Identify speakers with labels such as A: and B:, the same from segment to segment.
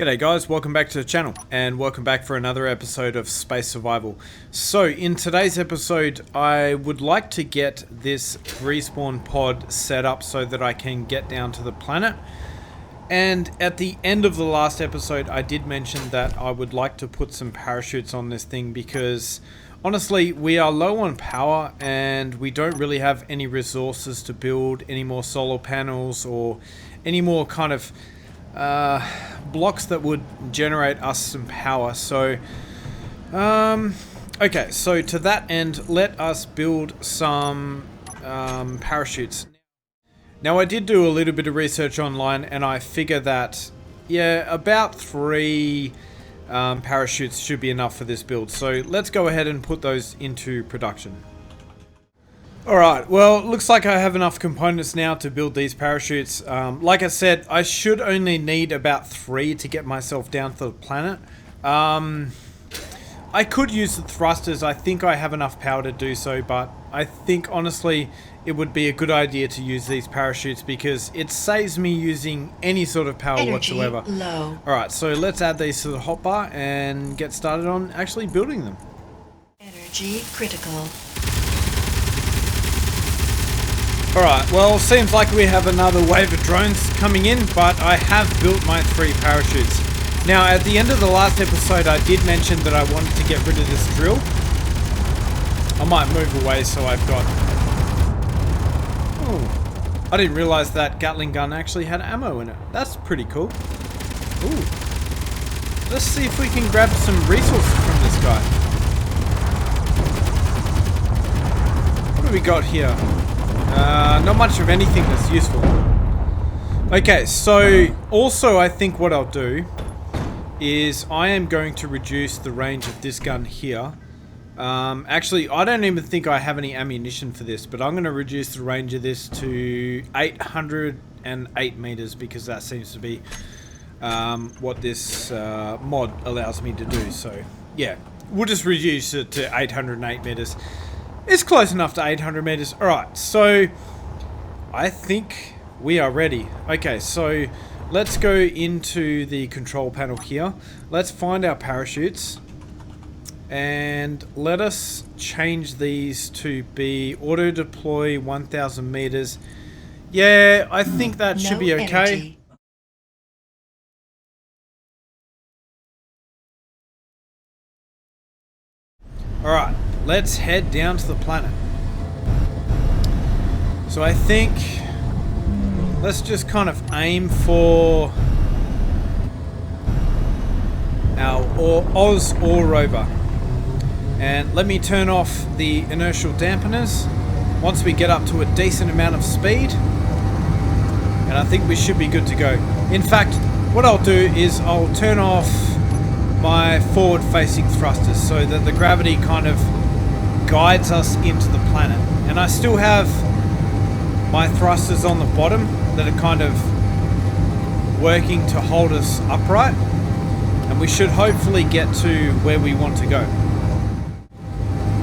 A: G'day guys, welcome back to the channel and welcome back for another episode of Space Survival. So in today's episode I would like to get this respawn pod set up so that I can get down to the planet. And at the end of the last episode I did mention that I would like to put some parachutes on this thing because honestly we are low on power and we don't really have any resources to build any more solar panels or any more kind of blocks that would generate us some power. So okay, so to that end let us build some parachutes. Now I did do a little bit of research online and I figure that yeah, about 3 parachutes should be enough for this build. So let's go ahead and put those into production. Alright, well, it looks like I have enough components now to build these parachutes. Like I said, I should only need about 3 to get myself down to the planet. I could use the thrusters. I think I have enough power to do so, but I think honestly it would be a good idea to use these parachutes because it saves me using any sort of power whatsoever.
B: Low.
A: Alright, so let's add these to the hotbar and get started on actually building them.
B: Energy critical.
A: Alright, well, seems like we have another wave of drones coming in, but I have built my 3 parachutes. Now, at the end of the last episode, I did mention that I wanted to get rid of this drill. I might move away so I've got... Oh, I didn't realize that Gatling gun actually had ammo in it. That's pretty cool. Ooh. Let's see if we can grab some resources from this guy. What do we got here? Not much of anything that's useful. Okay, so also I think what I'll do is I am going to reduce the range of this gun here. Actually, I don't even think I have any ammunition for this, but I'm going to reduce the range of this to 808 meters because that seems to be what this mod allows me to do. So yeah, we'll just reduce it to 808 meters. It's close enough to 800 meters. Alright, so I think we are ready. Okay, so let's go into the control panel here. Let's find our parachutes. And let us change these to be auto deploy 1000 meters. Yeah, I think that should be okay.
B: Energy.
A: Alright, let's head down to the planet. So I think let's just kind of aim for our Oz Ore rover. And let me turn off the inertial dampeners once we get up to a decent amount of speed. And I think we should be good to go. In fact, what I'll do is I'll turn off my forward facing thrusters so that the gravity kind of guides us into the planet. And I still have my thrusters on the bottom that are kind of working to hold us upright. And we should hopefully get to where we want to go.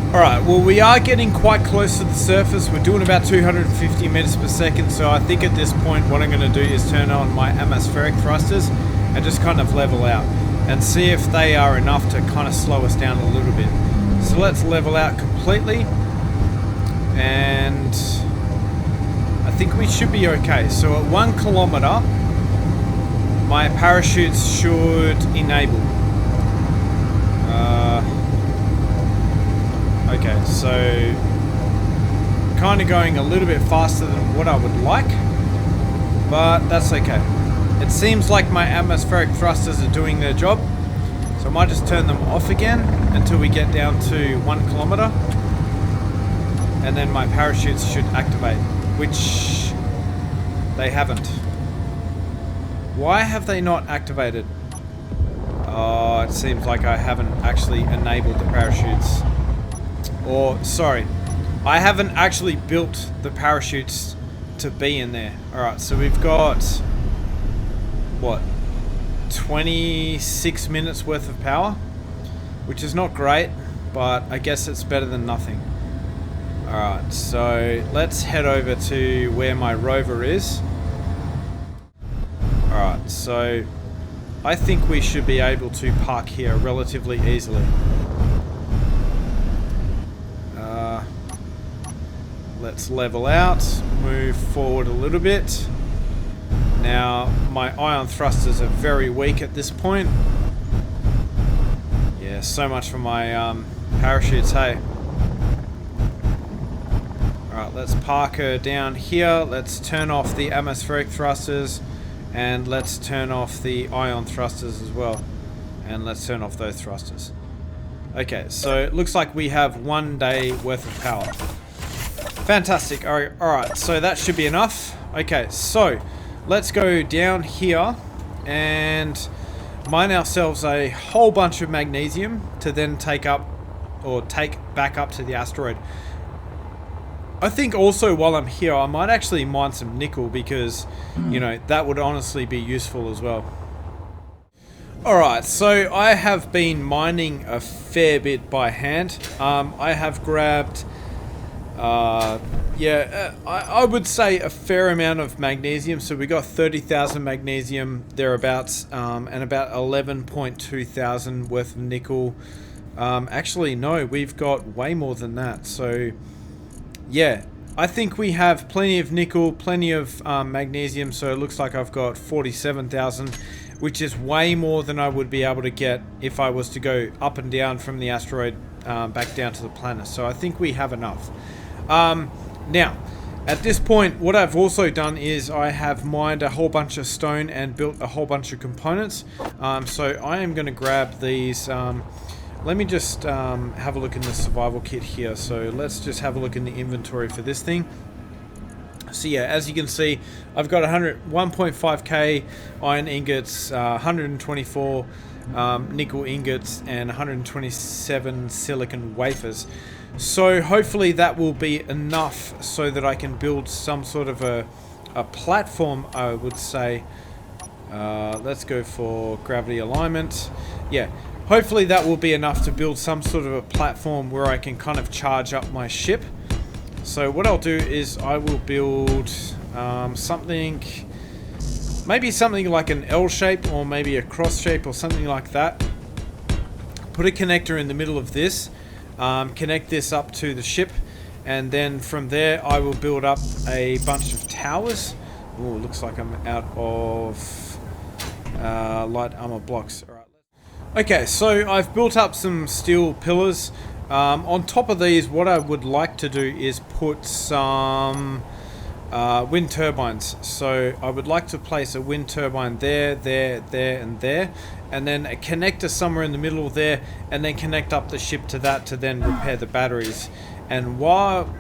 A: Alright, well we are getting quite close to the surface. We're doing about 250 meters per second, so I think at this point what I'm going to do is turn on my atmospheric thrusters and just kind of level out and see if they are enough to kind of slow us down a little bit. So let's level out completely and I think we should be okay. So at 1 kilometer my parachutes should enable. Okay, so kind of going a little bit faster than what I would like, but that's okay. It seems like my atmospheric thrusters are doing their job, so I might just turn them off again until we get down to 1 kilometer, and then my parachutes should activate, which they haven't. Why have they not activated? Oh, it seems like I haven't actually enabled the parachutes. Or, sorry, I haven't actually built the parachutes to be in there. Alright, so we've got, what, 26 minutes worth of power? Which is not great, but I guess it's better than nothing. Alright, so let's head over to where my rover is. Alright, so I think we should be able to park here relatively easily. Let's level out, move forward a little bit. Now, my ion thrusters are very weak at this point. Yeah, so much for my parachutes, hey. Alright, let's park her down here. Let's turn off the atmospheric thrusters. And let's turn off the ion thrusters as well. And let's turn off those thrusters. Okay, so it looks like we have 1 day worth of power. Fantastic. Alright, so that should be enough. Okay, so let's go down here and mine ourselves a whole bunch of magnesium to then take back up to the asteroid. I think also while I'm here, I might actually mine some nickel because, you know, that would honestly be useful as well. Alright, so I have been mining a fair bit by hand. I have grabbed, I would say a fair amount of magnesium. So we got 30,000 magnesium thereabouts, and about 11.2 thousand worth of nickel. Actually, no, we've got way more than that. So yeah, I think we have plenty of nickel, plenty of magnesium, so it looks like I've got 47,000, which is way more than I would be able to get if I was to go up and down from the asteroid back down to the planet. So I think we have enough. Now, at this point, what I've also done is I have mined a whole bunch of stone and built a whole bunch of components. So I am going to grab these. Let me just have a look in the survival kit here. So let's just have a look in the inventory for this thing. So yeah, as you can see, I've got 1.5k iron ingots, 124 nickel ingots, and 127 silicon wafers. So hopefully that will be enough so that I can build some sort of a platform, I would say. Let's go for gravity alignment. Yeah. Hopefully that will be enough to build some sort of a platform where I can kind of charge up my ship. So what I'll do is I will build something, maybe something like an L shape or maybe a cross shape or something like that. Put a connector in the middle of this, connect this up to the ship, and then from there I will build up a bunch of towers. Oh, looks like I'm out of light armor blocks. Okay, so I've built up some steel pillars. On top of these, what I would like to do is put some wind turbines. So I would like to place a wind turbine there, and there, and then a connector somewhere in the middle there, and then connect up the ship to that to then repair the batteries. And well,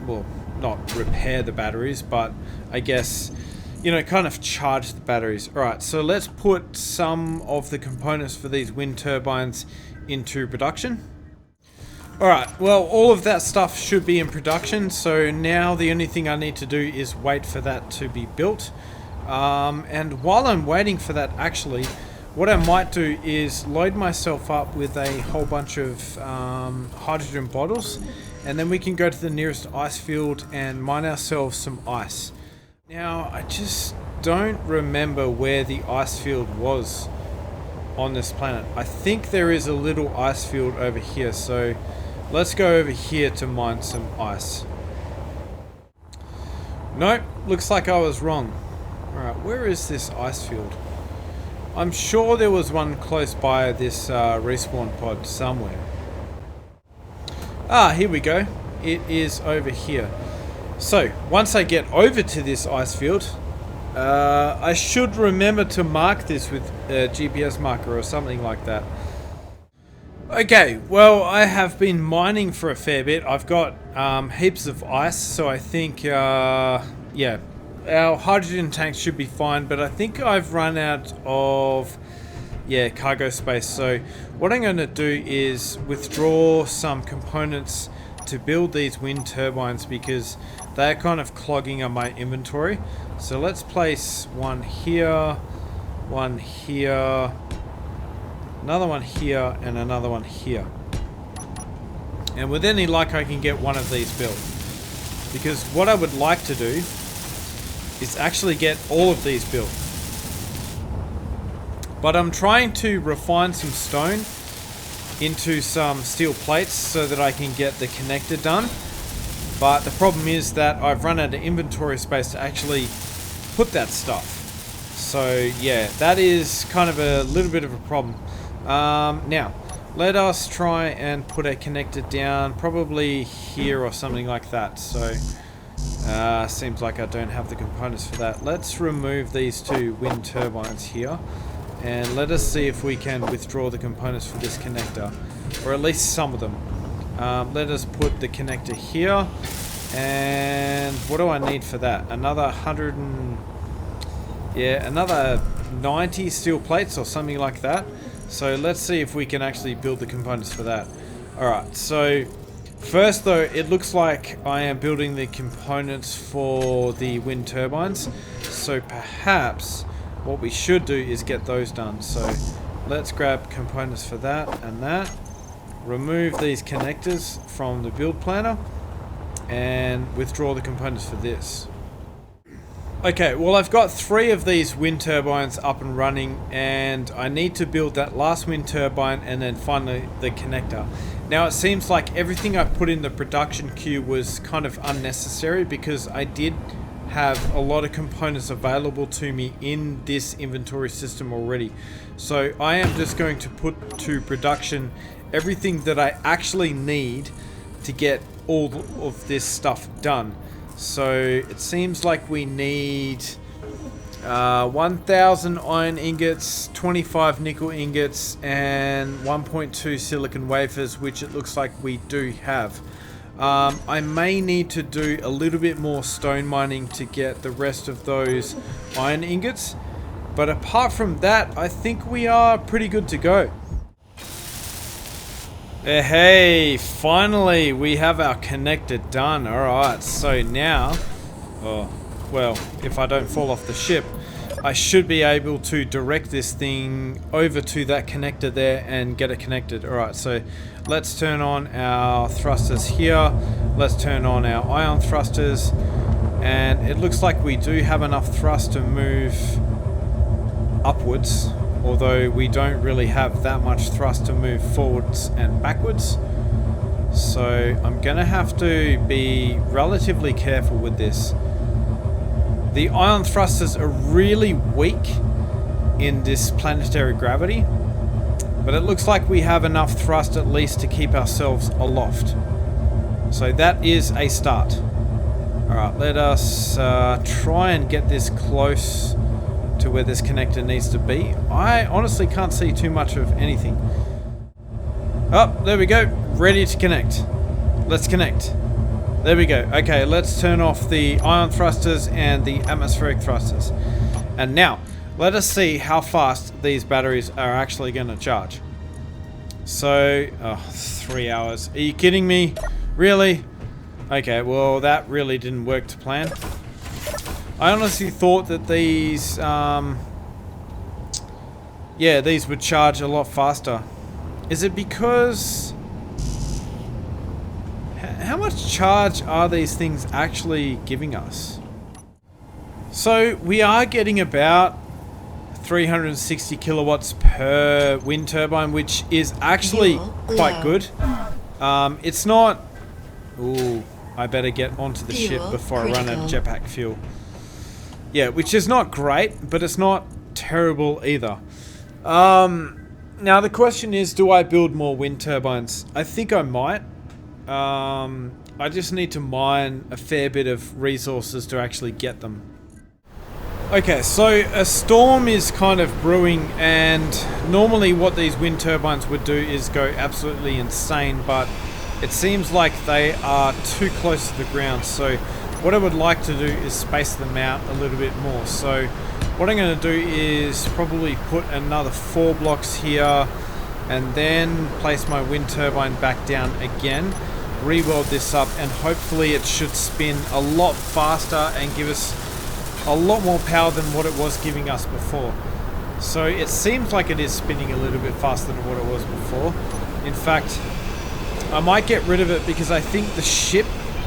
A: not repair the batteries, but I guess, you know, kind of charge the batteries. Alright, so let's put some of the components for these wind turbines into production. Alright, well, all of that stuff should be in production, so now the only thing I need to do is wait for that to be built. And while I'm waiting for that, actually, what I might do is load myself up with a whole bunch of hydrogen bottles, and then we can go to the nearest ice field and mine ourselves some ice. Now, I just don't remember where the ice field was on this planet. I think there is a little ice field over here, so let's go over here to mine some ice. Nope, looks like I was wrong. Alright, where is this ice field? I'm sure there was one close by this respawn pod somewhere. Ah, here we go. It is over here. So, once I get over to this ice field, I should remember to mark this with a GPS marker or something like that. Okay, well, I have been mining for a fair bit. I've got heaps of ice, so I think, yeah, our hydrogen tanks should be fine, but I think I've run out of, yeah, cargo space. So what I'm going to do is withdraw some components to build these wind turbines because they're kind of clogging up my inventory. So let's place one here, another one here, and another one here. And with any luck I can get one of these built. Because what I would like to do is actually get all of these built. But I'm trying to refine some stone into some steel plates so that I can get the connector done. But the problem is that I've run out of inventory space to actually put that stuff. So yeah, that is kind of a little bit of a problem. Now, let us try and put a connector down, probably here or something like that. So, seems like I don't have the components for that. Let's remove these two wind turbines here. And let us see if we can withdraw the components for this connector. Or at least some of them. Let us put the connector here. And what do I need for that? Another 90 steel plates or something like that. So let's see if we can actually build the components for that. Alright, so first though, it looks like I am building the components for the wind turbines. So perhaps what we should do is get those done. So let's grab components for that and that. Remove these connectors from the build planner and withdraw the components for this. Okay, well I've got 3 of these wind turbines up and running, and I need to build that last wind turbine and then finally the connector. Now it seems like everything I put in the production queue was kind of unnecessary because I did have a lot of components available to me in this inventory system already. So I am just going to put to production everything that I actually need to get all of this stuff done. So it seems like we need 1,000 iron ingots, 25 nickel ingots, and 1.2 silicon wafers, which it looks like we do have. I may need to do a little bit more stone mining to get the rest of those iron ingots. But apart from that, I think we are pretty good to go. Hey, finally we have our connector done. Alright, so now, well, if I don't fall off the ship, I should be able to direct this thing over to that connector there and get it connected. Alright, so let's turn on our thrusters here. Let's turn on our ion thrusters. And it looks like we do have enough thrust to move upwards, although we don't really have that much thrust to move forwards and backwards. So I'm gonna have to be relatively careful with this. The ion thrusters are really weak in this planetary gravity, but it looks like we have enough thrust at least to keep ourselves aloft. So that is a start. Alright, let us try and get this close to where this connector needs to be. I honestly can't see too much of anything. Oh, there we go. Ready to connect. Let's connect. There we go. Okay, let's turn off the ion thrusters and the atmospheric thrusters. And now, let us see how fast these batteries are actually going to charge. So, 3 hours. Are you kidding me? Really? Okay, well, that really didn't work to plan. I honestly thought that these, these would charge a lot faster. Is it because... How much charge are these things actually giving us? So, we are getting about 360 kilowatts per wind turbine, which is actually quite good. It's not... Ooh, I better get onto the ship before I run out of jetpack fuel. Yeah, which is not great, but it's not terrible either. Now the question is, do I build more wind turbines? I think I might. I just need to mine a fair bit of resources to actually get them. Okay, so a storm is kind of brewing, and normally what these wind turbines would do is go absolutely insane, but it seems like they are too close to the ground. So what I would like to do is space them out a little bit more. So what I'm going to do is probably put another 4 blocks here and then place my wind turbine back down again, re-weld this up, and hopefully it should spin a lot faster and give us a lot more power than what it was giving us before. So it seems like it is spinning a little bit faster than what it was before. In fact, I might get rid of it because I think the ship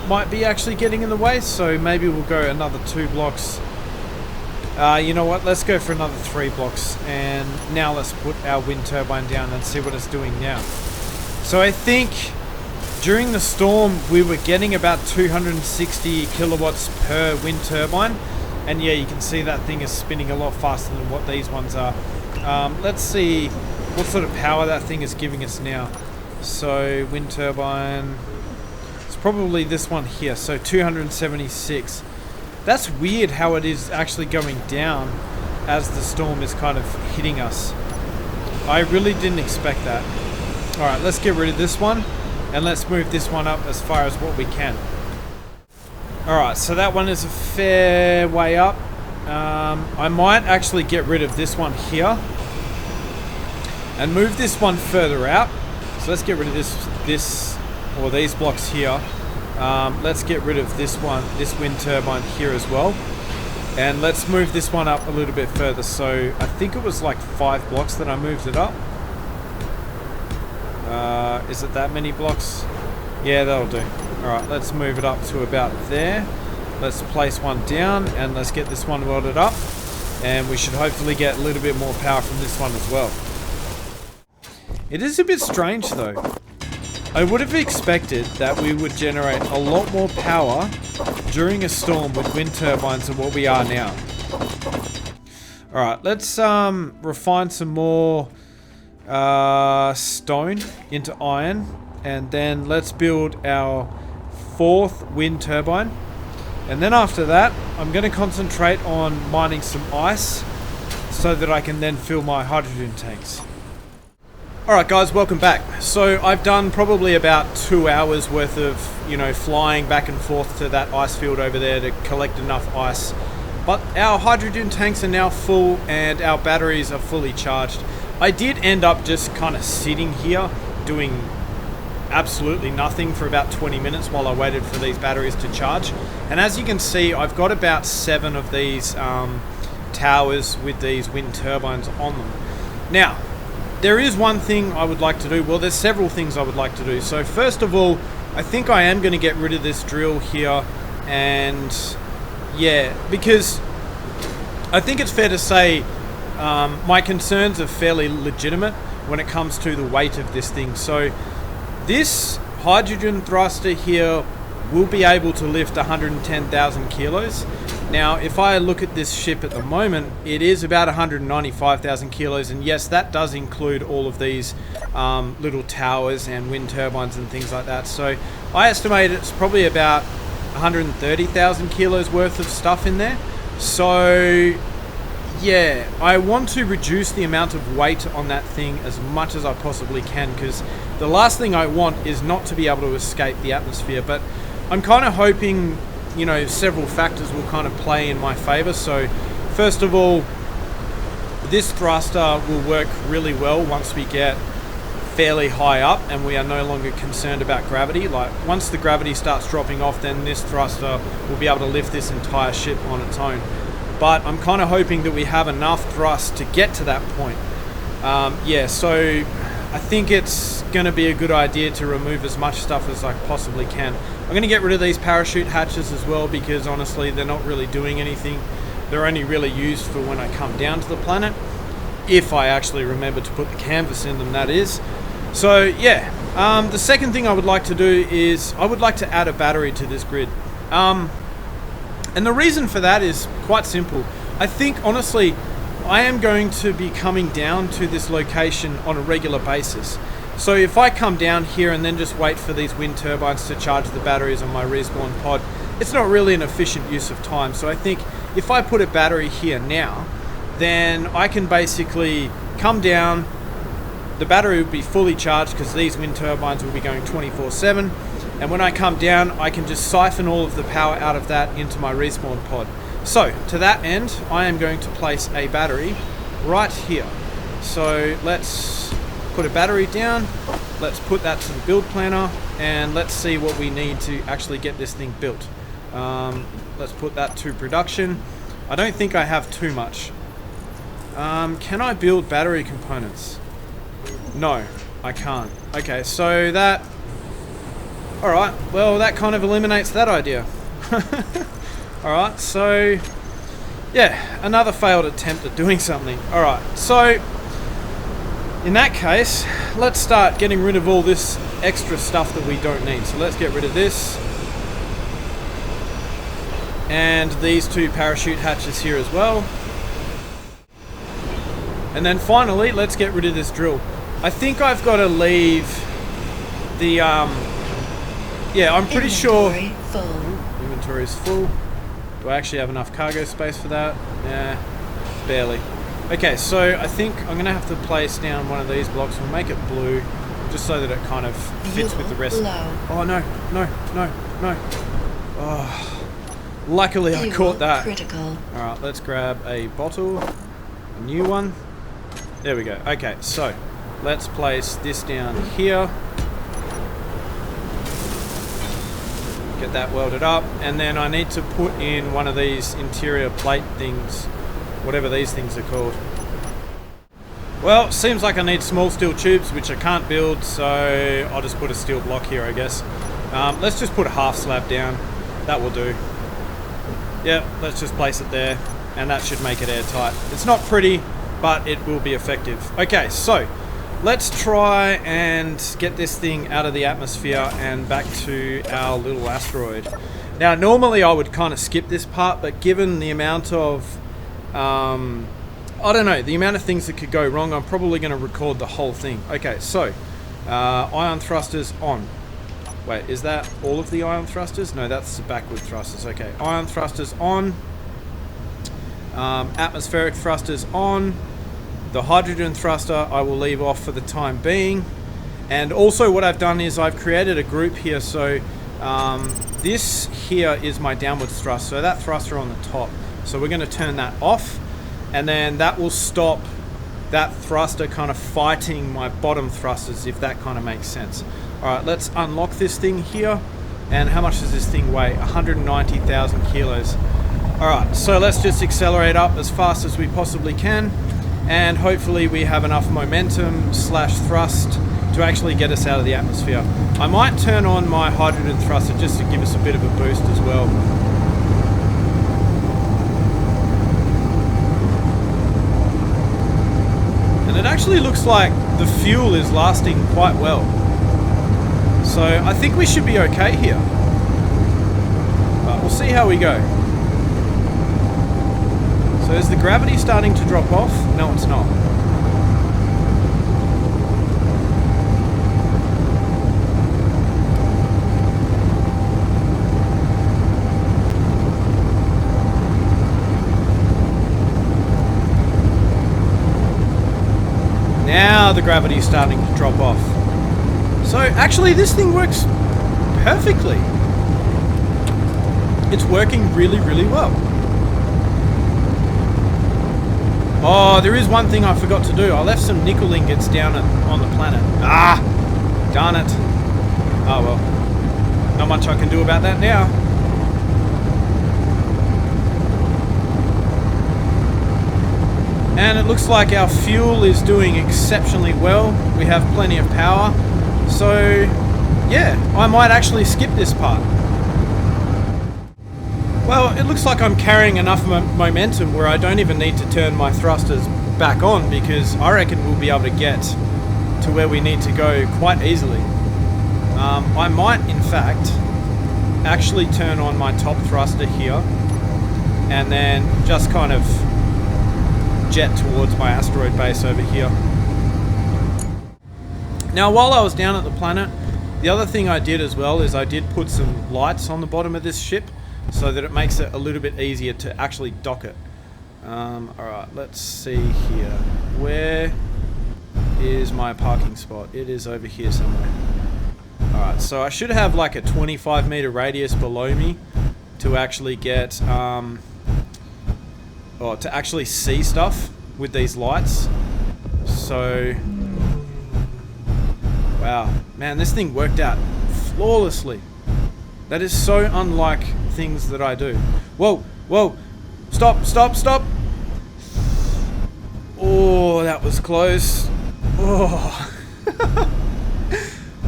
A: might be actually getting in the way, so maybe we'll go another 2 blocks You know what? Let's go for another 3 blocks. And now let's put our wind turbine down and see what it's doing now. So I think during the storm, we were getting about 260 kilowatts per wind turbine. And yeah, you can see that thing is spinning a lot faster than what these ones are. Let's see what sort of power that thing is giving us now. So wind turbine, it's probably this one here. So 276. That's weird how it is actually going down as the storm is kind of hitting us. I really didn't expect that. Alright, let's get rid of this one. And let's move this one up as far as what we can. Alright, so that one is a fair way up. I might actually get rid of this one here. And move this one further out. So let's get rid of this or these blocks here. Let's get rid of this one, this wind turbine here as well. And let's move this one up a little bit further. So I think it was like 5 blocks that I moved it up. Is it that many blocks? Yeah, that'll do. Alright, let's move it up to about there. Let's place one down and let's get this one welded up. And we should hopefully get a little bit more power from this one as well. It is a bit strange though. I would have expected that we would generate a lot more power during a storm with wind turbines than what we are now. Alright, let's refine some more stone into iron, and then let's build our 4th wind turbine. And then after that, I'm going to concentrate on mining some ice so that I can then fill my hydrogen tanks. Alright guys, welcome back. So I've done probably about 2 hours worth of, flying back and forth to that ice field over there to collect enough ice. But our hydrogen tanks are now full and our batteries are fully charged. I did end up just kind of sitting here doing absolutely nothing for about 20 minutes while I waited for these batteries to charge. And as you can see, I've got about 7 of these towers with these wind turbines on them. Now, there is one thing I would like to do. Well, there's several things I would like to do. So first of all, I think I am going to get rid of this drill here. And yeah, because I think it's fair to say my concerns are fairly legitimate when it comes to the weight of this thing. So this hydrogen thruster here will be able to lift 110,000 kilos. Now, if I look at this ship at the moment, it is about 195,000 kilos, and yes, that does include all of these little towers and wind turbines and things like that. So I estimate it's probably about 130,000 kilos worth of stuff in there. So yeah, I want to reduce the amount of weight on that thing as much as I possibly can, because the last thing I want is not to be able to escape the atmosphere. But I'm kind of hoping, several factors will kind of play in my favor. So first of all, this thruster will work really well once we get fairly high up and we are no longer concerned about gravity. Like once the gravity starts dropping off, then this thruster will be able to lift this entire ship on its own. But I'm kind of hoping that we have enough thrust to get to that point. Yeah, so I think it's going to be a good idea to remove as much stuff as I possibly can. I'm going to get rid of these parachute hatches as well, because honestly they're not really doing anything. They're only really used for when I come down to the planet, if I actually remember to put the canvas in them, that is. So yeah, the second thing I would like to do is I would like to add a battery to this grid. And the reason for that is quite simple. I think honestly I am going to be coming down to this location on a regular basis. So if I come down here and then just wait for these wind turbines to charge the batteries on my respawn pod, it's not really an efficient use of time. So I think if I put a battery here now, then I can basically come down, the battery will be fully charged because these wind turbines will be going 24/7. And when I come down, I can just siphon all of the power out of that into my respawn pod. So to that end, I am going to place a battery right here. So let's put a battery down, let's put that to the build planner, and let's see what we need to actually get this thing built. Let's put that to production. I don't think I have too much. Can I build battery components? No, I can't. Okay, so that... Alright, well that kind of eliminates that idea. Alright, so Yeah, another failed attempt at doing something. Alright, so in that case, let's start getting rid of all this extra stuff that we don't need. So let's get rid of this. And these two parachute hatches here as well. And then finally, let's get rid of this drill. I think I've got to leave the, yeah, I'm pretty sure... Inventory is full. Do I actually have enough cargo space for that? Yeah, barely. Okay, so I think I'm going to have to place down one of these blocks. We'll make it blue, just so that it kind of fits with the rest. Oh, no. Oh, luckily I caught that. Alright, let's grab a bottle, a new one. There we go. Okay, so let's place this down here. Get that welded up, and then I need to put in one of these interior plate things, whatever these things are called. Well, seems like I need small steel tubes, which I can't build, so I'll just put a steel block here, I guess. Let's just put a half slab down. That will do. Yep, let's just place it there, and that should make it airtight. It's not pretty, but it will be effective. Okay, so let's try and get this thing out of the atmosphere and back to our little asteroid. Now, normally I would kind of skip this part, but given the amount of, I don't know, the amount of things that could go wrong, I'm probably going to record the whole thing. Okay, so, ion thrusters on. Wait, is that all of the ion thrusters? No, that's the backward thrusters. Okay, ion thrusters on. Atmospheric thrusters on. The hydrogen thruster I will leave off for the time being. And also what I've done is I've created a group here. So this here is my downwards thrust. So that thruster on the top. So we're going to turn that off. And then that will stop that thruster kind of fighting my bottom thrusters, if that kind of makes sense. Alright, let's unlock this thing here. And how much does this thing weigh? 190,000 kilos. Alright, so let's just accelerate up as fast as we possibly can. And hopefully we have enough momentum slash thrust to actually get us out of the atmosphere. I might turn on my hydrogen thruster just to give us a bit of a boost as well. And it actually looks like the fuel is lasting quite well. So I think we should be okay here. But we'll see how we go. So is the gravity starting to drop off? No, it's not. Now the gravity is starting to drop off. So actually this thing works perfectly. It's working really, really well. Oh, there is one thing I forgot to do. I left some nickel ingots down on the planet. Ah! Darn it. Oh well. Not much I can do about that now. And it looks like our fuel is doing exceptionally well. We have plenty of power. So, yeah, I might actually skip this part. Well, it looks like I'm carrying enough momentum where I don't even need to turn my thrusters back on, because I reckon we'll be able to get to where we need to go quite easily. I might, in fact, actually turn on my top thruster here and then just kind of jet towards my asteroid base over here. Now, while I was down at the planet, the other thing I did as well is I did put some lights on the bottom of this ship, so that it makes it a little bit easier to actually dock it. Alright, let's see here. Where is my parking spot? It is over here somewhere. Alright, so I should have like a 25-meter radius below me to actually get, or to actually see stuff with these lights. So, wow, man, this thing worked out flawlessly. That is so unlike things that I do. Whoa, whoa, stop, stop, stop. Oh, that was close. Oh.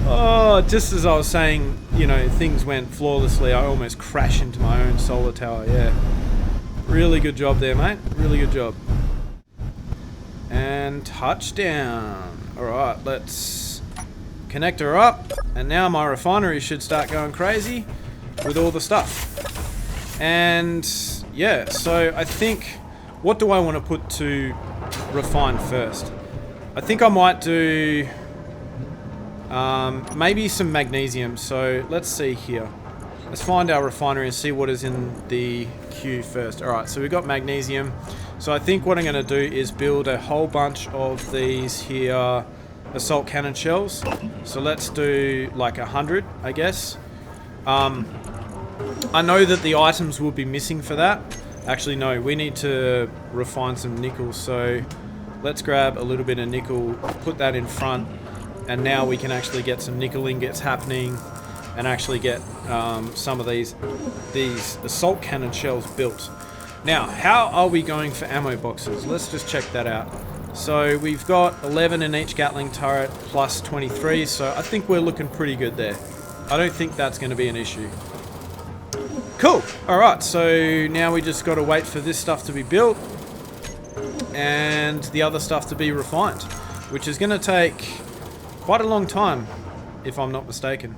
A: Oh, just as I was saying, you know, things went flawlessly, I almost crashed into my own solar tower, yeah. Really good job there, mate. Really good job. And touchdown. Alright, let's connect her up. And now my refinery should start going crazy with all the stuff. And yeah, so I think, what do I want to put to refine first? I think I might do maybe some magnesium. So let's see here. Let's find our refinery and see what is in the queue first. Alright, so we've got magnesium. So I think what I'm going to do is build a whole bunch of these here assault cannon shells. So let's do like 100, I guess. I know that the items will be missing for that. Actually, no, we need to refine some nickel. So let's grab a little bit of nickel, put that in front, and now we can actually get some nickel ingots happening and actually get some of these assault cannon shells built. Now, how are we going for ammo boxes? Let's just check that out. So we've got 11 in each Gatling turret plus 23, so I think we're looking pretty good there. I don't think that's going to be an issue. Cool. Alright, so now we just got to wait for this stuff to be built and the other stuff to be refined, which is going to take quite a long time, if I'm not mistaken.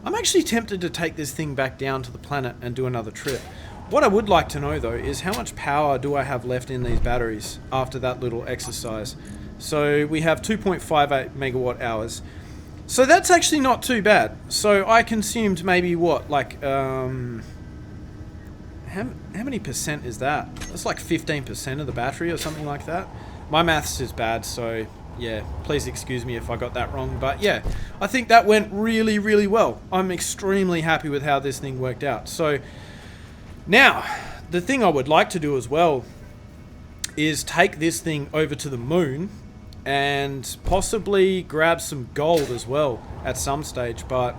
A: I'm actually tempted to take this thing back down to the planet and do another trip. What I would like to know though is how much power do I have left in these batteries after that little exercise. So we have 2.58 megawatt hours. So that's actually not too bad. So I consumed maybe what, like how many percent is that? That's like 15% of the battery or something like that. My maths is bad, so yeah, please excuse me if I got that wrong. But yeah, I think that went really, really well. I'm extremely happy with how this thing worked out. So now, the thing I would like to do as well is take this thing over to the moon and possibly grab some gold as well at some stage. But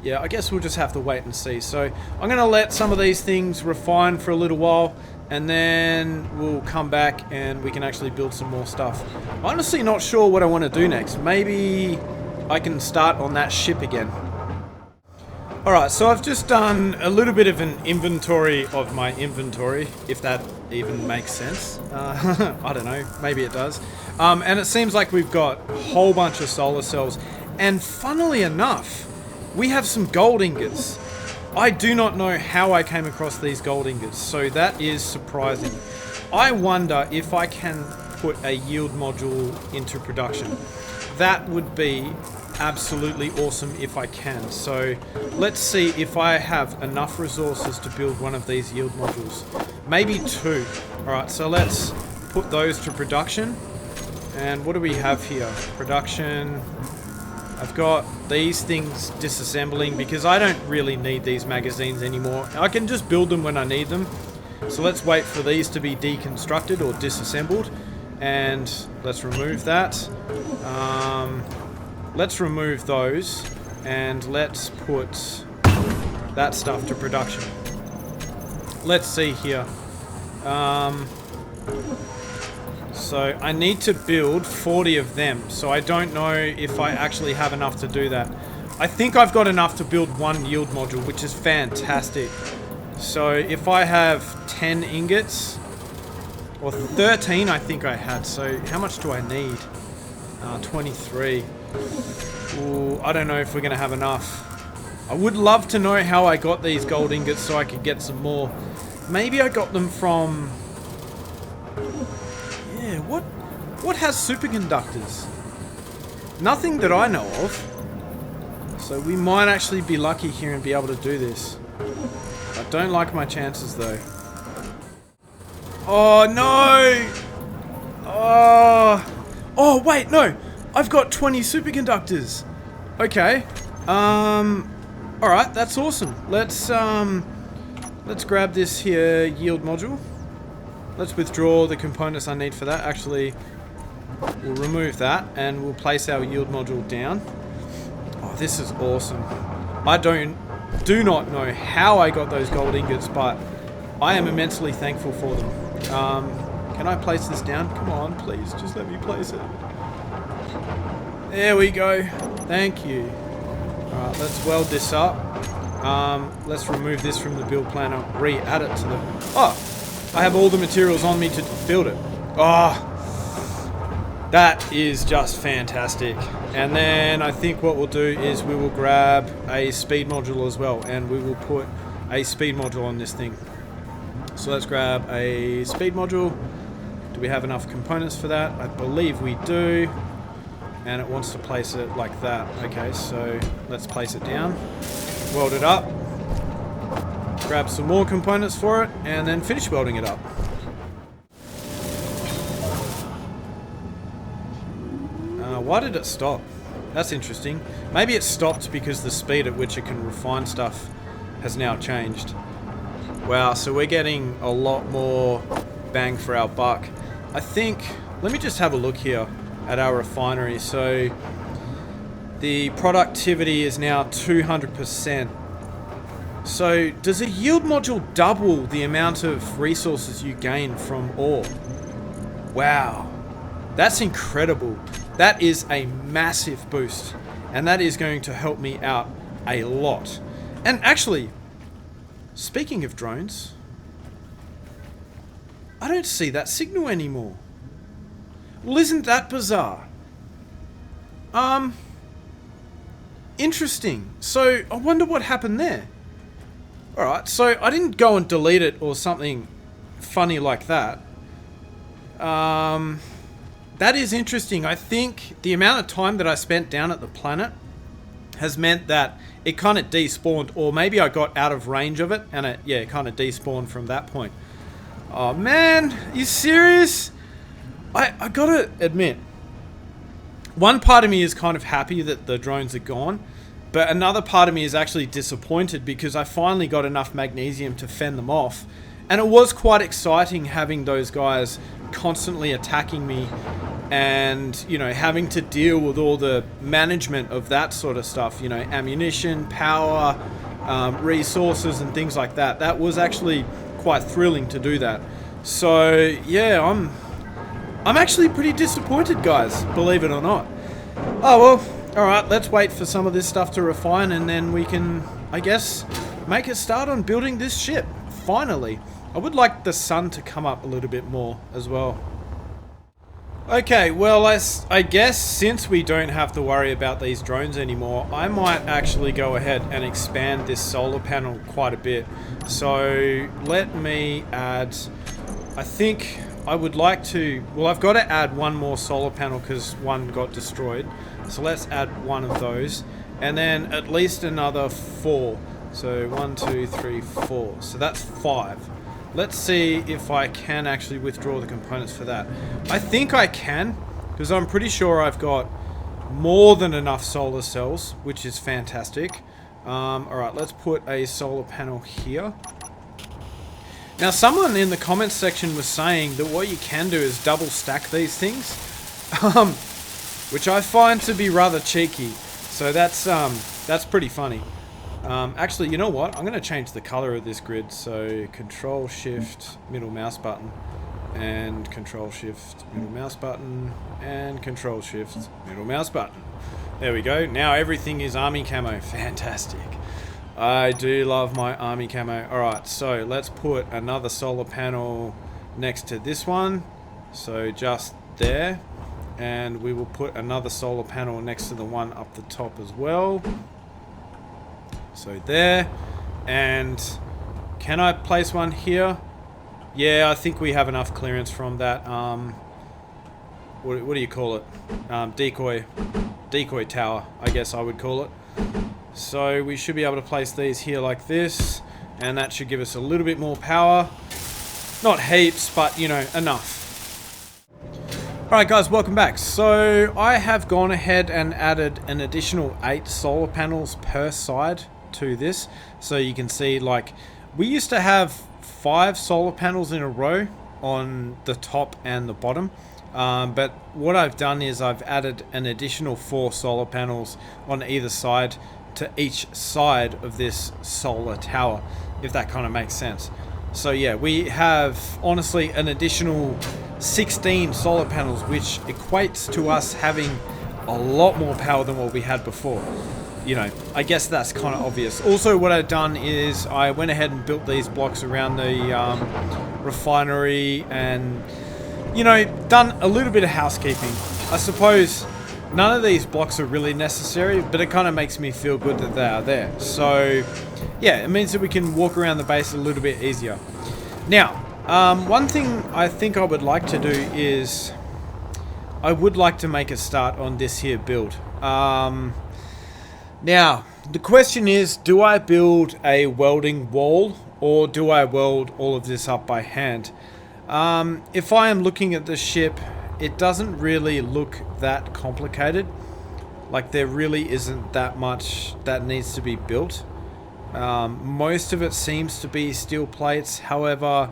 A: yeah, I guess we'll just have to wait and see. So I'm going to let some of these things refine for a little while, and then we'll come back and we can actually build some more stuff. I'm honestly not sure what I want to do next. Maybe I can start on that ship again. Alright, so I've just done a little bit of an inventory of my inventory, if that even makes sense. I don't know, maybe it does. And it seems like we've got a whole bunch of solar cells, and funnily enough, we have some gold ingots. I do not know how I came across these gold ingots, so that is surprising. I wonder if I can put a yield module into production. That would be absolutely awesome if I can. So let's see if I have enough resources to build one of these yield modules. Maybe two. Alright, so let's put those to production. And what do we have here? Production. I've got these things disassembling because I don't really need these magazines anymore. I can just build them when I need them. So let's wait for these to be deconstructed or disassembled. And let's remove that. Let's remove those and let's put that stuff to production. Let's see here. So I need to build 40 of them. So I don't know if I actually have enough to do that. I think I've got enough to build one yield module, which is fantastic. So if I have 10 ingots, or 13 I think I had. So how much do I need? 23. Ooh, I don't know if we're going to have enough. I would love to know how I got these gold ingots so I could get some more. Maybe I got them from... Yeah, what has superconductors? Nothing that I know of. So we might actually be lucky here and be able to do this. I don't like my chances though. Oh no! Oh wait, no! I've got 20 superconductors. Okay. Alright, that's awesome. Let's grab this here yield module. Let's withdraw the components I need for that. Actually, we'll remove that and we'll place our yield module down. Oh, this is awesome. I do not know how I got those gold ingots, but I am immensely thankful for them. Can I place this down? Come on, please, just let me place it. There we go. Thank you. Alright, let's weld this up. Let's remove this from the build planner, re-add it to the... Oh! I have all the materials on me to build it. Oh, that is just fantastic. And then I think what we'll do is we will grab a speed module as well, and we will put a speed module on this thing. So let's grab a speed module. Do we have enough components for that? I believe we do. And it wants to place it like that. Okay, so let's place it down. Weld it up. Grab some more components for it, and then finish welding it up. Why did it stop? That's interesting. Maybe it stopped because the speed at which it can refine stuff has now changed. Wow, so we're getting a lot more bang for our buck. I think, let me just have a look here at our refinery. So the productivity is now 200%. So does a yield module double the amount of resources you gain from ore? Wow, that's incredible. That is a massive boost, and that is going to help me out a lot. And actually, speaking of drones, I don't see that signal anymore. Well, isn't that bizarre? Interesting. So I wonder what happened there. Alright, so I didn't go and delete it or something funny like that. That is interesting. I think the amount of time that I spent down at the planet has meant that it kind of despawned, or maybe I got out of range of it and it kind of despawned from that point. Oh man, are you serious? I gotta admit, one part of me is kind of happy that the drones are gone, but another part of me is actually disappointed because I finally got enough magnesium to fend them off. And it was quite exciting having those guys constantly attacking me and, you know, having to deal with all the management of that sort of stuff, you know, ammunition, power, resources and things like that. That was actually quite thrilling to do that. So, yeah, I'm actually pretty disappointed, guys, believe it or not. Oh, well, alright, let's wait for some of this stuff to refine and then we can, I guess, make a start on building this ship. Finally. I would like the sun to come up a little bit more as well. Okay, well, I guess since we don't have to worry about these drones anymore, I might actually go ahead and expand this solar panel quite a bit. So let me add, I think I would like to, well, I've got to add one more solar panel because one got destroyed. So let's add one of those and then at least another 4. So 1, 2, 3, 4. So that's 5. Let's see if I can actually withdraw the components for that. I think I can, because I'm pretty sure I've got more than enough solar cells, which is fantastic. Alright, let's put a solar panel here. Now, someone in the comments section was saying that what you can do is double stack these things, which I find to be rather cheeky. So that's pretty funny. Actually, you know what? I'm going to change the color of this grid. So Control Shift middle mouse button and Control Shift middle mouse button and Control Shift middle mouse button. There we go. Now everything is army camo. Fantastic. I do love my army camo. Alright, so let's put another solar panel next to this one. So just there. And we will put another solar panel next to the one up the top as well. So there, and can I place one here? Yeah, I think we have enough clearance from that, what do you call it? Decoy tower, I guess I would call it. So we should be able to place these here like this, and that should give us a little bit more power. Not heaps, but you know, enough. Alright guys, welcome back. So I have gone ahead and added an additional 8 solar panels per side to this, so you can see, like, we used to have 5 solar panels in a row on the top and the bottom, but what I've done is I've added an additional 4 solar panels on either side to each side of this solar tower, if that kind of makes sense. So yeah, we have honestly an additional 16 solar panels, which equates to us having a lot more power than what we had before. You know, I guess that's kind of obvious. Also, what I've done is I went ahead and built these blocks around the refinery and, you know, done a little bit of housekeeping. I suppose none of these blocks are really necessary, but it kind of makes me feel good that they are there. So, yeah, it means that we can walk around the base a little bit easier. Now, one thing I think I would like to do is I would like to make a start on this here build. Now, the question is, do I build a welding wall or do I weld all of this up by hand? If I am looking at the ship, it doesn't really look that complicated. Like, there really isn't that much that needs to be built. Most of it seems to be steel plates. However,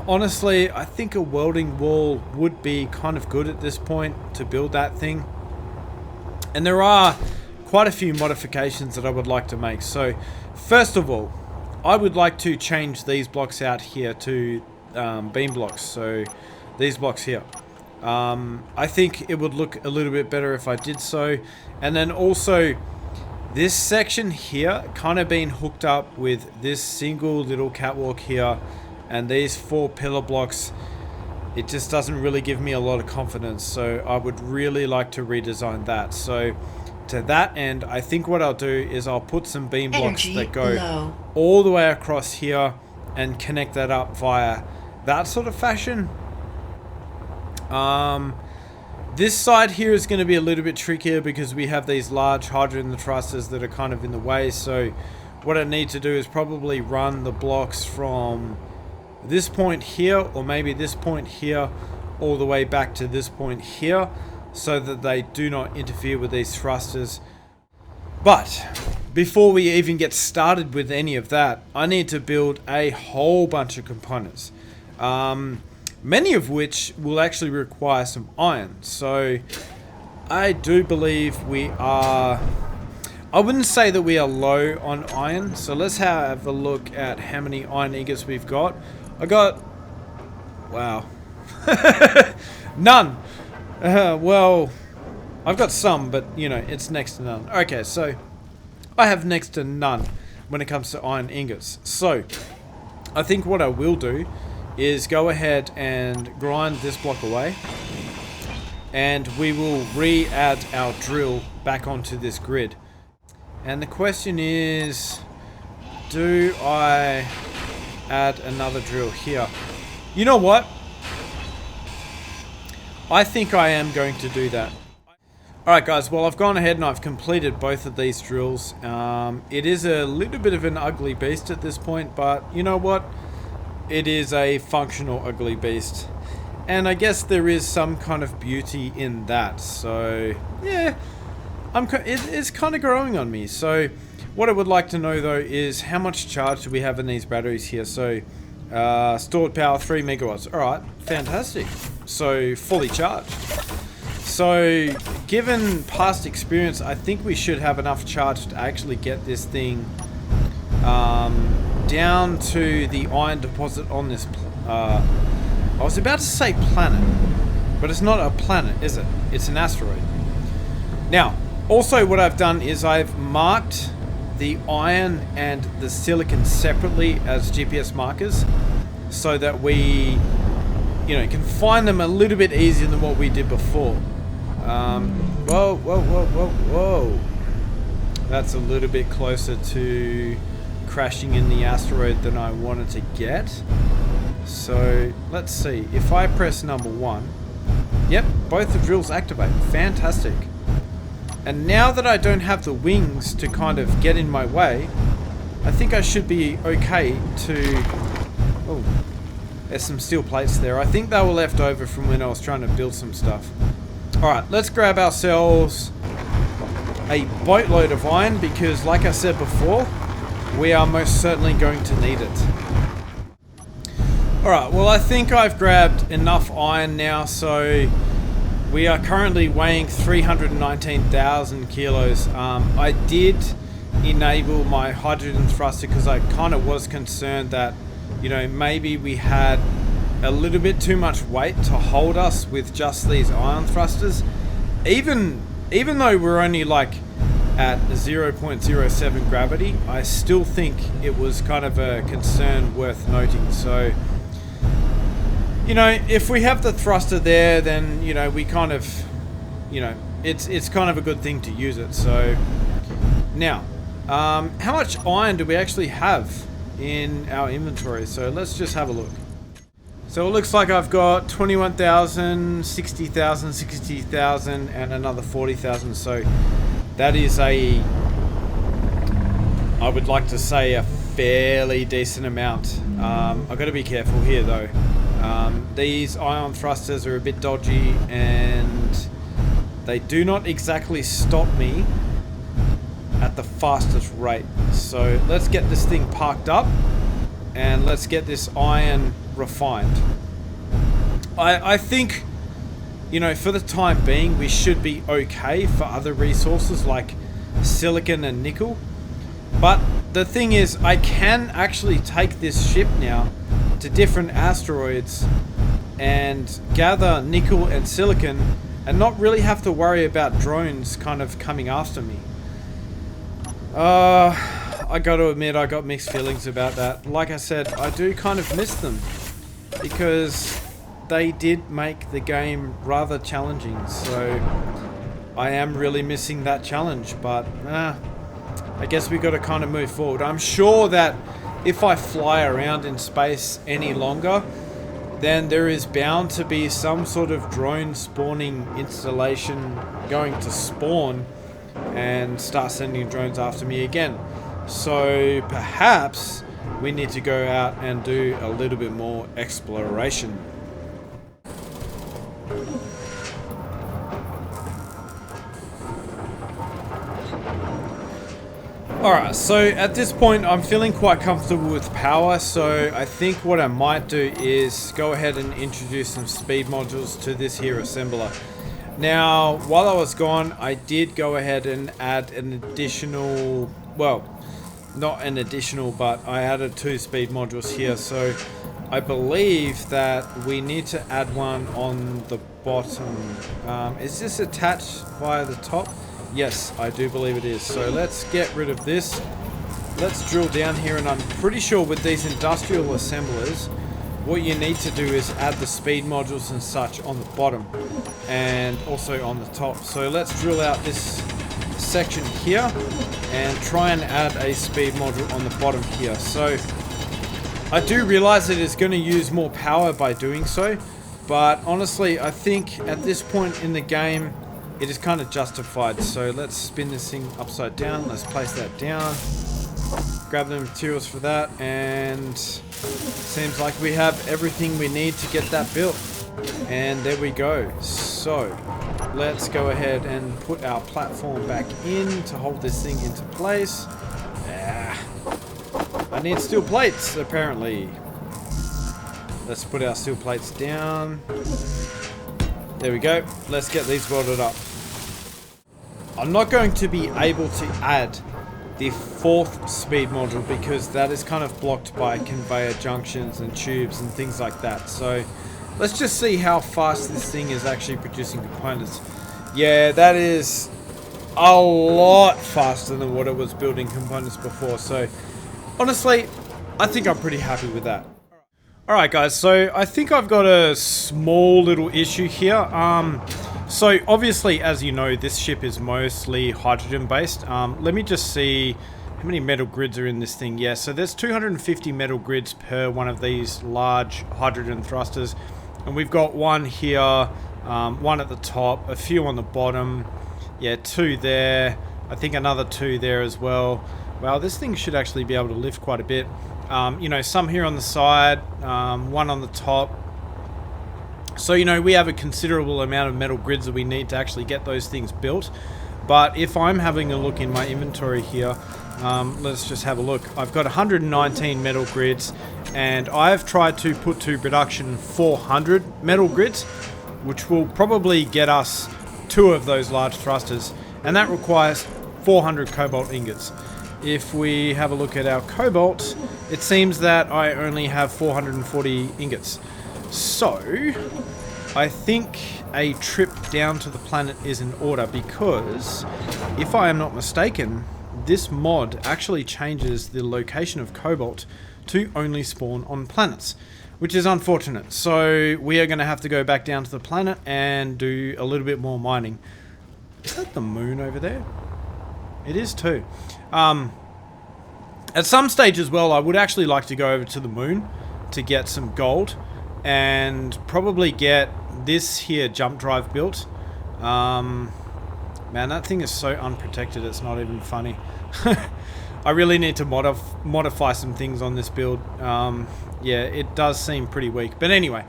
A: honestly, I think a welding wall would be kind of good at this point to build that thing. And there are quite a few modifications that I would like to make. So, first of all, I would like to change these blocks out here to beam blocks. So, these blocks here. I think it would look a little bit better if I did so. And then also, this section here kind of being hooked up with this single little catwalk here and these 4 pillar blocks. It just doesn't really give me a lot of confidence, so I would really like to redesign that. So to that end, I think what I'll do is I'll put some beam blocks that go all the way across here and connect that up via that sort of fashion. This side here is going to be a little bit trickier because we have these large hydrogen thrusters that are kind of in the way. So what I need to do is probably run the blocks from this point here, or maybe this point here, all the way back to this point here, so that they do not interfere with these thrusters. But before we even get started with any of that, I need to build a whole bunch of components, many of which will actually require some iron. So I do believe we are, I wouldn't say that we are low on iron. So let's have a look at how many iron ingots we've got. I got, wow, none. Well, I've got some, but you know, it's next to none. Okay, so I have next to none when it comes to iron ingots. So I think what I will do is go ahead and grind this block away, and we will re-add our drill back onto this grid. And the question is, do I add another drill here? You know what? I think I am going to do that. Alright guys, well, I've gone ahead and I've completed both of these drills. It is a little bit of an ugly beast at this point, but you know what? It is a functional ugly beast. And I guess there is some kind of beauty in that. So, yeah, it's kind of growing on me. So, what I would like to know though is how much charge do we have in these batteries here? So, stored power 3 megawatts. Alright, fantastic. So, fully charged. So, given past experience, I think we should have enough charge to actually get this thing down to the iron deposit on this. I was about to say planet, but it's not a planet, is it? It's an asteroid. Now, also what I've done is I've marked the iron and the silicon separately as GPS markers, so that we, you know, can find them a little bit easier than what we did before. Whoa. That's a little bit closer to crashing in the asteroid than I wanted to get. So let's see, if I press number 1, yep, both the drills activate. Fantastic. And now that I don't have the wings to kind of get in my way, I think I should be okay to... Oh, there's some steel plates there. I think they were left over from when I was trying to build some stuff. Alright, let's grab ourselves a boatload of iron, because like I said before, we are most certainly going to need it. Alright, well, I think I've grabbed enough iron now, so we are currently weighing 319,000 kilos. I did enable my hydrogen thruster because I kind of was concerned that, you know, maybe we had a little bit too much weight to hold us with just these iron thrusters. Even though we're only like at 0.07 gravity, I still think it was kind of a concern worth noting. So, you know, if we have the thruster there, then, you know, we kind of, you know, it's kind of a good thing to use it. So, now, how much iron do we actually have in our inventory? So let's just have a look. So it looks like I've got 21,000, 60,000, 60,000, and another 40,000. So that is I would like to say, a fairly decent amount. I've got to be careful here though. These ion thrusters are a bit dodgy, and they do not exactly stop me at the fastest rate. So let's get this thing parked up and let's get this iron refined. I think, you know, for the time being, we should be okay for other resources like silicon and nickel. But the thing is, I can actually take this ship now to different asteroids and gather nickel and silicon and not really have to worry about drones kind of coming after me. I got to admit, I got mixed feelings about that. Like I said, I do kind of miss them because they did make the game rather challenging. So I am really missing that challenge, but I guess we got to kind of move forward. I'm sure that if I fly around in space any longer, then there is bound to be some sort of drone spawning installation going to spawn and start sending drones after me again. So perhaps we need to go out and do a little bit more exploration. Alright, so at this point I'm feeling quite comfortable with power, so I think what I might do is go ahead and introduce some speed modules to this here assembler. Now, while I was gone, I did go ahead and add an additional, well, not an additional, but I added 2 speed modules here. So I believe that we need to add one on the bottom. Is this attached via the top? Yes, I do believe it is. So let's get rid of this. Let's drill down here, and I'm pretty sure with these industrial assemblers, what you need to do is add the speed modules and such on the bottom and also on the top. So let's drill out this section here and try and add a speed module on the bottom here. So I do realize it is going to use more power by doing so, but honestly I think at this point in the game it is kind of justified. So let's spin this thing upside down. Let's place that down, grab the materials for that, and seems like we have everything we need to get that built. And there we go. So let's go ahead and put our platform back in to hold this thing into place. I need steel plates apparently. Let's put our steel plates down. There we go. Let's get these welded up. I'm not going to be able to add the 4th speed module because that is kind of blocked by conveyor junctions and tubes and things like that. So let's just see how fast this thing is actually producing components. Yeah, that is a lot faster than what it was building components before. So honestly, I think I'm pretty happy with that. Alright guys, so I think I've got a small little issue here. So obviously, as you know, this ship is mostly hydrogen based. Let me just see how many metal grids are in this thing. Yeah, so there's 250 metal grids per one of these large hydrogen thrusters. And we've got one here, one at the top, a few on the bottom. Yeah, 2 there. I think another 2 there as well. Wow, this thing should actually be able to lift quite a bit. You know, some here on the side, one on the top. So, you know, we have a considerable amount of metal grids that we need to actually get those things built. But if I'm having a look in my inventory here, let's just have a look. I've got 119 metal grids, and I've tried to put to production 400 metal grids, which will probably get us 2 of those large thrusters, and that requires 400 cobalt ingots. If we have a look at our cobalt, it seems that I only have 440 ingots. So I think a trip down to the planet is in order because, if I am not mistaken, this mod actually changes the location of cobalt to only spawn on planets, which is unfortunate. So we are going to have to go back down to the planet and do a little bit more mining. Is that the moon over there? It is too. At some stage as well, I would actually like to go over to the moon to get some gold and probably get this here jump drive built. Man, that thing is so unprotected, it's not even funny. I really need to modify some things on this build. Yeah, it does seem pretty weak. But anyway,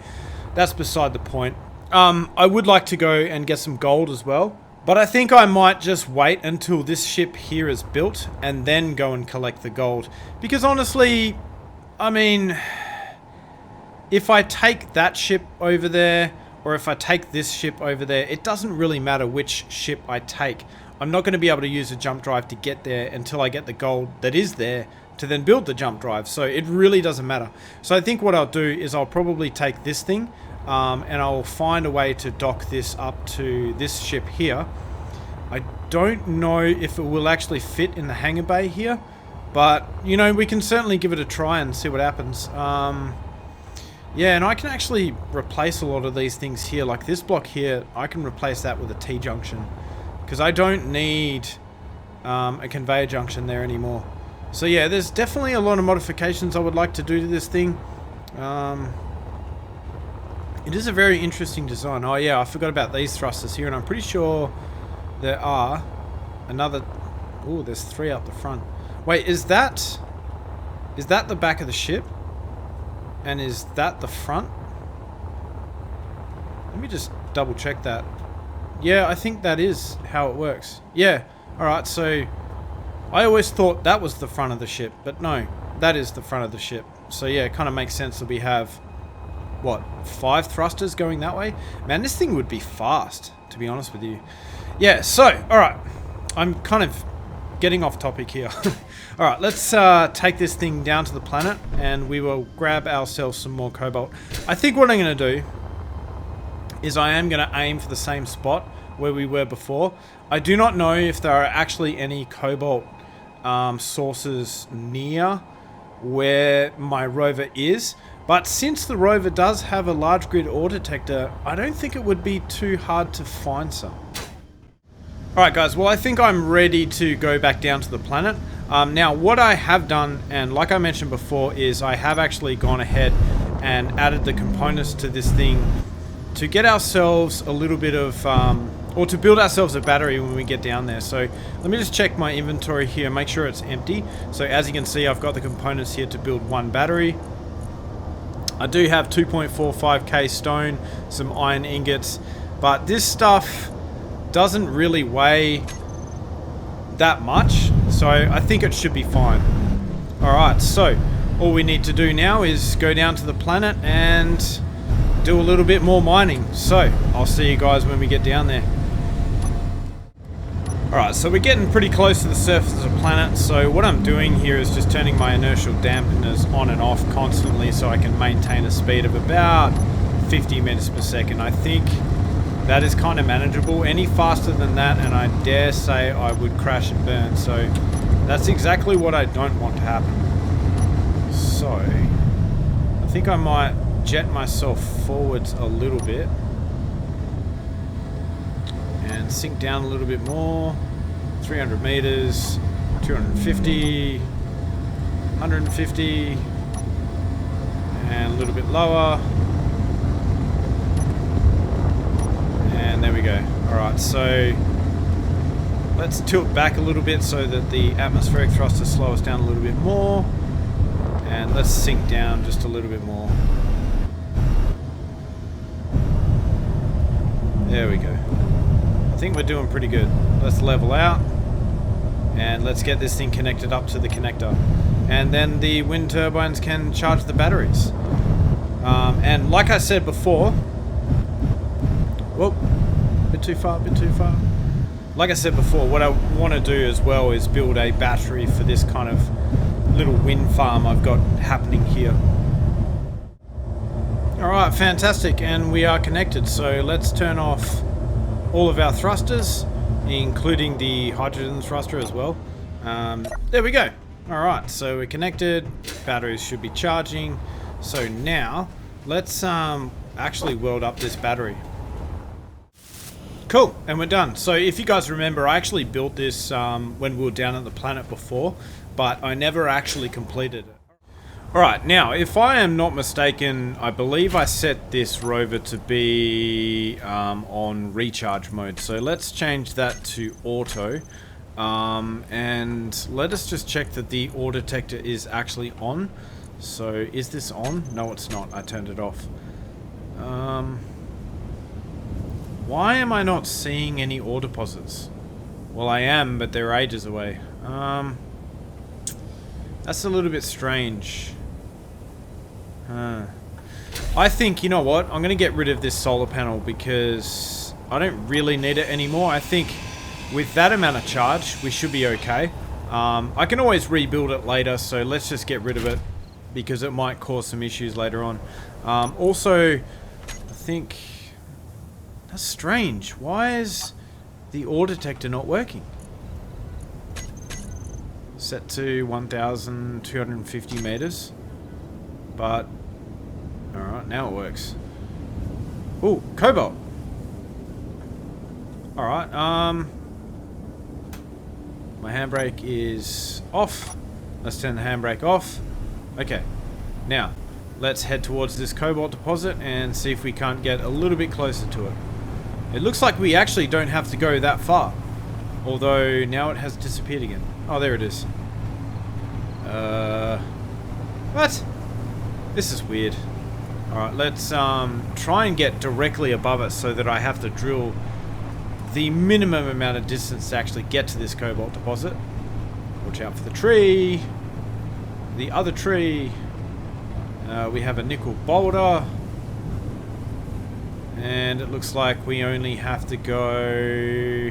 A: that's beside the point. I would like to go and get some gold as well. But I think I might just wait until this ship here is built and then go and collect the gold. Because honestly, I mean, if I take that ship over there, or if I take this ship over there, it doesn't really matter which ship I take. I'm not going to be able to use a jump drive to get there until I get the gold that is there to then build the jump drive. So it really doesn't matter. So I think what I'll do is I'll probably take this thing and I'll find a way to dock this up to this ship here. I don't know if it will actually fit in the hangar bay here, but you know, we can certainly give it a try and see what happens. Yeah, and I can actually replace a lot of these things here. Like this block here, I can replace that with a T-junction because I don't need a conveyor junction there anymore. So yeah, there's definitely a lot of modifications I would like to do to this thing. It is a very interesting design. Oh yeah, I forgot about these thrusters here, and I'm pretty sure there are another... Oh, there's 3 up the front. Wait, is that the back of the ship? And is that the front? Let me just double check that. Yeah, I think that is how it works. Yeah, alright, so I always thought that was the front of the ship, but no, that is the front of the ship. So yeah, it kind of makes sense that we have, what, 5 thrusters going that way? Man, this thing would be fast, to be honest with you. Yeah, so, alright, I'm kind of getting off topic here. Alright, let's take this thing down to the planet and we will grab ourselves some more cobalt. I think what I'm going to do is I am going to aim for the same spot where we were before. I do not know if there are actually any cobalt sources near where my rover is, but since the rover does have a large grid ore detector, I don't think it would be too hard to find some. Alright guys, well I think I'm ready to go back down to the planet. Now what I have done, and like I mentioned before, is I have actually gone ahead and added the components to this thing to get ourselves a little bit of, or to build ourselves a battery when we get down there. So let me just check my inventory here, make sure it's empty. So as you can see, I've got the components here to build 1 battery. I do have 2.45k stone, some iron ingots, but this stuff doesn't really weigh that much, so I think it should be fine. Alright, so all we need to do now is go down to the planet and do a little bit more mining. So I'll see you guys when we get down there. Alright, so we're getting pretty close to the surface of the planet, so what I'm doing here is just turning my inertial dampeners on and off constantly so I can maintain a speed of about 50 meters per second. I think that is kind of manageable. Any faster than that and I dare say I would crash and burn, so that's exactly what I don't want to happen. So I think I might jet myself forwards a little bit and sink down a little bit more. 300 meters, 250, 150, and a little bit lower. And there we go. Alright, so let's tilt back a little bit so that the atmospheric thrusters slow us down a little bit more. And let's sink down just a little bit more. There we go. I think we're doing pretty good. Let's level out. And let's get this thing connected up to the connector. And then the wind turbines can charge the batteries. And like I said before... Whoa. Bit too far, bit too far. Like I said before, what I want to do as well is build a battery for this kind of little wind farm I've got happening here. Alright, Alright, fantastic, and we are connected, so let's turn off all of our thrusters, including the hydrogen thruster as well. There we go. Alright, so we're connected, batteries should be charging. So now, let's actually weld up this battery. Cool, and we're done. So if you guys remember, I actually built this when we were down at the planet before, but I never actually completed it. Alright, now, if I am not mistaken, I believe I set this rover to be on recharge mode. So let's change that to auto. And let us just check that the ore detector is actually on. So, is this on? No, it's not. I turned it off. Why am I not seeing any ore deposits? Well, I am, but they're ages away. That's a little bit strange. I think, you know what? I'm going to get rid of this solar panel because I don't really need it anymore. I think with that amount of charge, we should be okay. I can always rebuild it later, so let's just get rid of it because it might cause some issues later on. Also, I think that's strange. Why is the ore detector not working? Set to 1,250 meters. But, alright, now it works. Ooh, cobalt. Alright, my handbrake is off. Let's turn the handbrake off. Okay, now, let's head towards this cobalt deposit and see if we can't get a little bit closer to it. It looks like we actually don't have to go that far. Although, now it has disappeared again. Oh, there it is. What? This is weird. Alright, let's try and get directly above it so that I have to drill the minimum amount of distance to actually get to this cobalt deposit. Watch out for the tree. The other tree. We have a nickel boulder. And it looks like we only have to go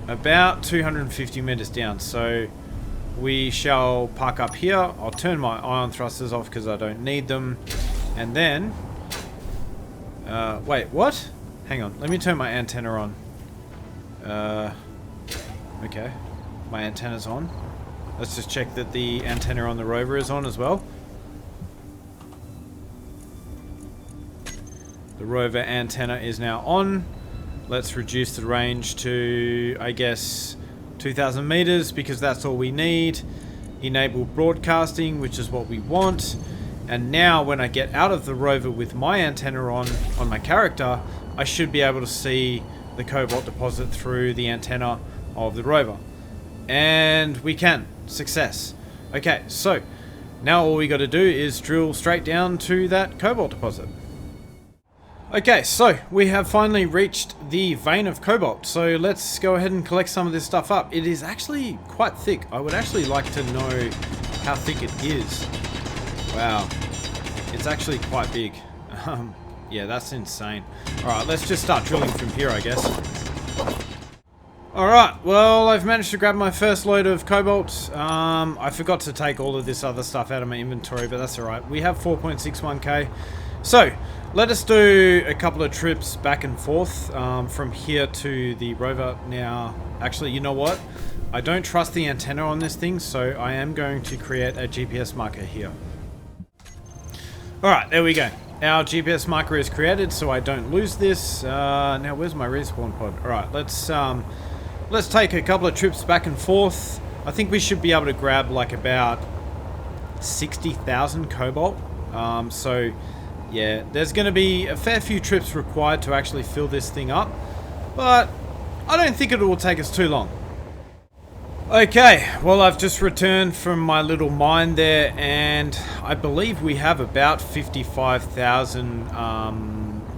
A: about 250 meters down. So we shall park up here. I'll turn my ion thrusters off because I don't need them. And then... wait, what? Hang on, let me turn my antenna on. Okay. My antenna's on. Let's just check that the antenna on the rover is on as well. The rover antenna is now on. Let's reduce the range to, I guess, 2,000 meters because that's all we need. Enable broadcasting, which is what we want. And now when I get out of the rover with my antenna on my character, I should be able to see the cobalt deposit through the antenna of the rover. And we can. Success. Okay, so now all we got to do is drill straight down to that cobalt deposit. Okay, so we have finally reached the vein of cobalt, so let's go ahead and collect some of this stuff up. It is actually quite thick. I would actually like to know how thick it is. Wow, it's actually quite big. Yeah, that's insane. Alright, let's just start drilling from here, I guess. Alright, well, I've managed to grab my first load of cobalt. I forgot to take all of this other stuff out of my inventory, but that's alright. We have 4.61k. So, let us do a couple of trips back and forth from here to the rover. Now, actually, you know what? I don't trust the antenna on this thing, so I am going to create a GPS marker here. Alright, there we go. Our GPS marker is created, so I don't lose this. Now, where's my respawn pod? Alright, let's take a couple of trips back and forth. I think we should be able to grab like about 60,000 cobalt. So, yeah, there's going to be a fair few trips required to actually fill this thing up. But I don't think it will take us too long. Okay, well, I've just returned from my little mine there, and I believe we have about 55,000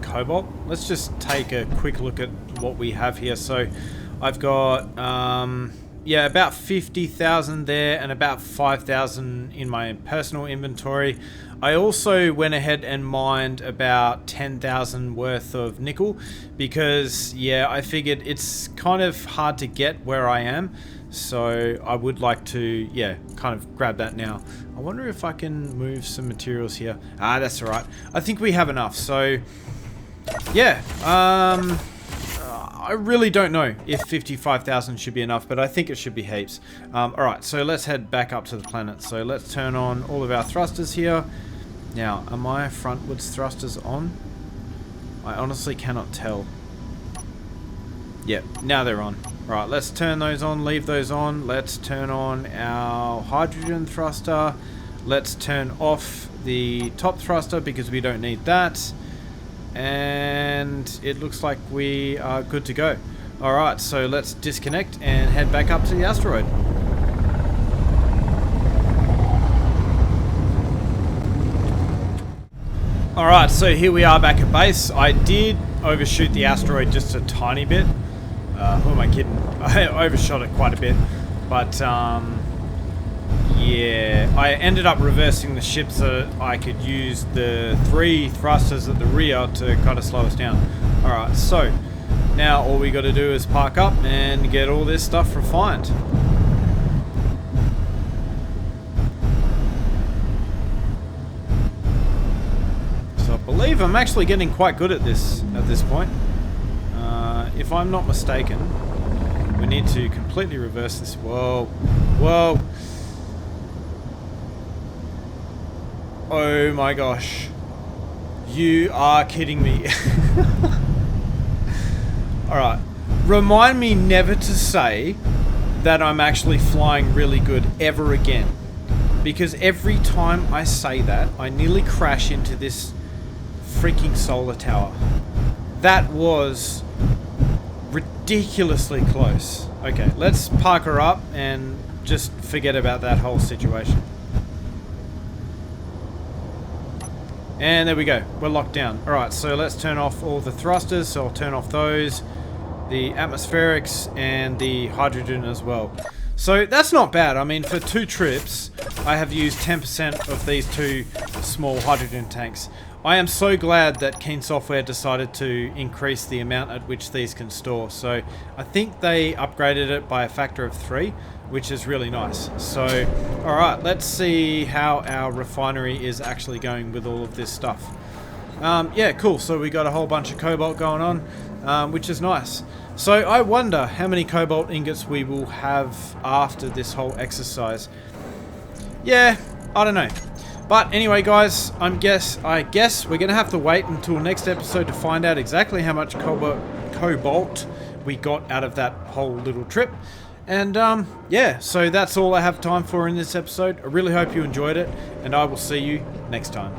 A: cobalt. Let's just take a quick look at what we have here. So I've got, yeah, about 50,000 there and about 5,000 in my personal inventory. I also went ahead and mined about 10,000 worth of nickel because, yeah, I figured it's kind of hard to get where I am. So I would like to, yeah, kind of grab that now. I wonder if I can move some materials here. Ah, that's alright. I think we have enough. So, yeah. I really don't know if 55,000 should be enough, but I think it should be heaps. Alright, so let's head back up to the planet. So let's turn on all of our thrusters here. Now, are my frontwards thrusters on? I honestly cannot tell. Yep, now they're on. Right, let's turn those on, leave those on. Let's turn on our hydrogen thruster. Let's turn off the top thruster because we don't need that. And it looks like we are good to go. Alright, so let's disconnect and head back up to the asteroid. Alright, so here we are back at base. I did overshoot the asteroid just a tiny bit. Who am I kidding? I overshot it quite a bit. But, yeah, I ended up reversing the ship so that I could use the 3 thrusters at the rear to kind of slow us down. Alright, so now all we got to do is park up and get all this stuff refined. So I believe I'm actually getting quite good at this point. If I'm not mistaken, we need to completely reverse this. Whoa. Whoa. Oh my gosh. You are kidding me. Alright. Remind me never to say that I'm actually flying really good ever again. Because every time I say that, I nearly crash into this freaking solar tower. That was ridiculously close. Okay, let's park her up and just forget about that whole situation. And there we go, we're locked down. Alright, so let's turn off all the thrusters. So I'll turn off those, the atmospherics, and the hydrogen as well. So that's not bad. I mean, for 2 trips, I have used 10% of these 2 small hydrogen tanks. I am so glad that Keen Software decided to increase the amount at which these can store. So I think they upgraded it by a factor of 3, which is really nice. So, alright, let's see how our refinery is actually going with all of this stuff. Yeah, cool. So we got a whole bunch of cobalt going on, which is nice. So I wonder how many cobalt ingots we will have after this whole exercise. Yeah, I don't know. But anyway, guys, I guess we're going to have to wait until next episode to find out exactly how much cobalt we got out of that whole little trip. And yeah, so that's all I have time for in this episode. I really hope you enjoyed it, and I will see you next time.